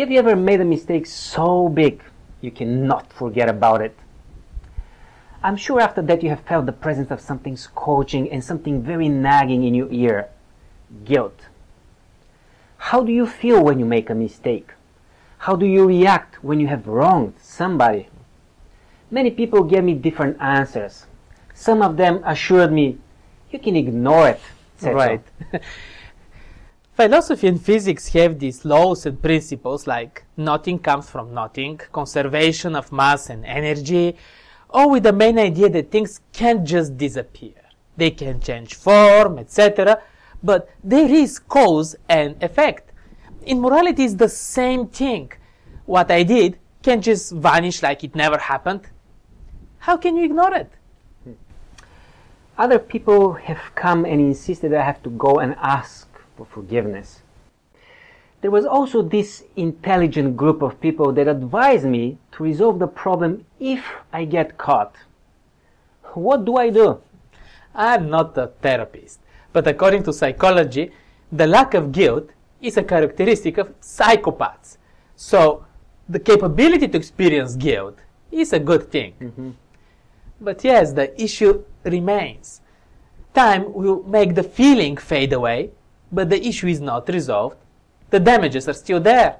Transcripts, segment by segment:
Have you ever made a mistake so big you cannot forget about it? I'm sure after that you have felt the presence of something scorching and something very nagging in your ear. Guilt. How do you feel when you make a mistake? How do you react when you have wronged somebody? Many people gave me different answers. Some of them assured me, you can ignore it, etc. Right. Philosophy and physics have these laws and principles like nothing comes from nothing, conservation of mass and energy, all with the main idea that things can't just disappear. They can change form, etc. But there is cause and effect. In morality, it's the same thing. What I did can't just vanish like it never happened. How can you ignore it? Other people have come and insisted I have to go and ask for forgiveness. There was also this intelligent group of people that advised me to resolve the problem if I get caught. What do I do? I'm not a therapist, but according to psychology, the lack of guilt is a characteristic of psychopaths. So, the capability to experience guilt is a good thing. Mm-hmm. But yes, the issue remains. Time will make the feeling fade away, but the issue is not resolved. The damages are still there.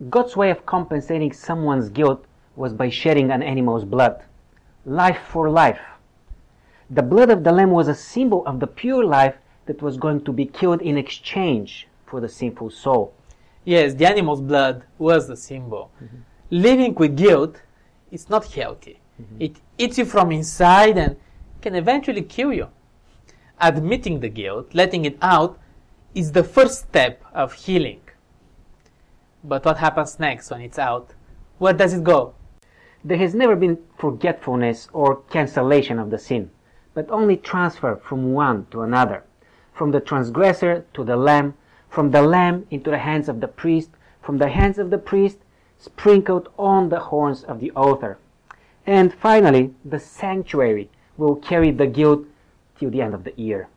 God's way of compensating someone's guilt was by shedding an animal's blood. Life for life. The blood of the lamb was a symbol of the pure life that was going to be killed in exchange for the sinful soul. Yes, the animal's blood was the symbol. Mm-hmm. Living with guilt is not healthy. Mm-hmm. It eats you from inside and can eventually kill you. Admitting the guilt, letting it out, is the first step of healing. But what happens next when it's out? Where does it go? There has never been forgetfulness or cancellation of the sin, but only transfer from one to another, from the transgressor to the lamb, from the lamb into the hands of the priest, from the hands of the priest sprinkled on the horns of the altar. And finally, the sanctuary will carry the guilt till the end of the year.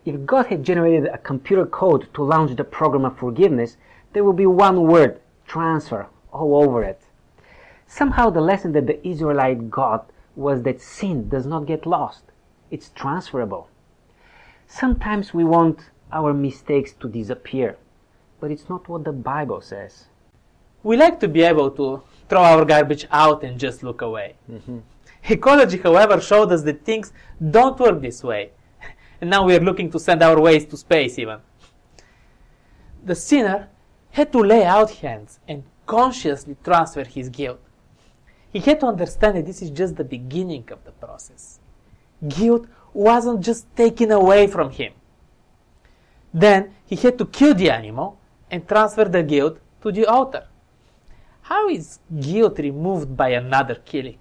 If God had generated a computer code to launch the program of forgiveness, there will be one word, transfer, all over it. Somehow the lesson that the Israelite got was that sin does not get lost. It's transferable. Sometimes we want our mistakes to disappear, but it's not what the Bible says. We like to be able to throw our garbage out and just look away. Mm-hmm. Ecology, however, showed us that things don't work this way. And now we are looking to send our waste to space even. The sinner had to lay out hands and consciously transfer his guilt. He had to understand that this is just the beginning of the process. Guilt wasn't just taken away from him. Then he had to kill the animal and transfer the guilt to the altar. How is guilt removed by another killing?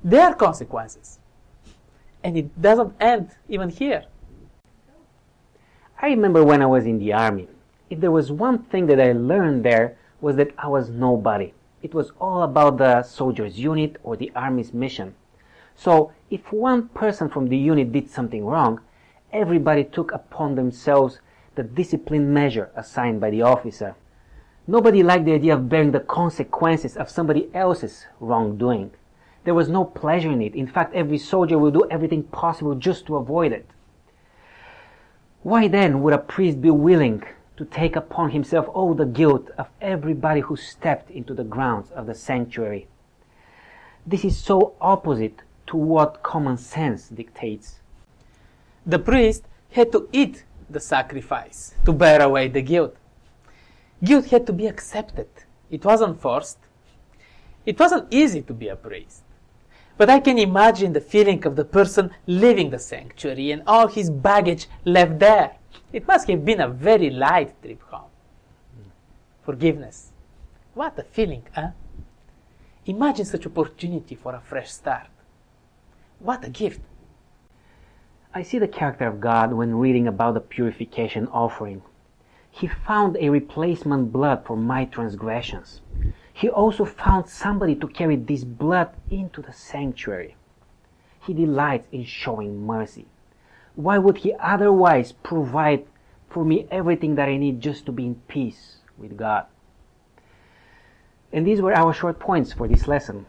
There are consequences. And it doesn't end even here. I remember when I was in the army. If there was one thing that I learned there was that I was nobody. It was all about the soldier's unit or the army's mission. So if one person from the unit did something wrong, everybody took upon themselves the discipline measure assigned by the officer. Nobody liked the idea of bearing the consequences of somebody else's wrongdoing. There was no pleasure in it. In fact, every soldier will do everything possible just to avoid it. Why then would a priest be willing to take upon himself all the guilt of everybody who stepped into the grounds of the sanctuary? This is so opposite to what common sense dictates. The priest had to eat the sacrifice to bear away the guilt. Guilt had to be accepted. It wasn't forced. It wasn't easy to be a priest. But I can imagine the feeling of the person leaving the sanctuary and all his baggage left there. It must have been a very light trip home. Forgiveness. What a feeling, huh? Imagine such opportunity for a fresh start. What a gift. I see the character of God when reading about the purification offering. He found a replacement blood for my transgressions. He also found somebody to carry this blood into the sanctuary. He delights in showing mercy. Why would he otherwise provide for me everything that I need just to be in peace with God. And these were our short points for this lesson.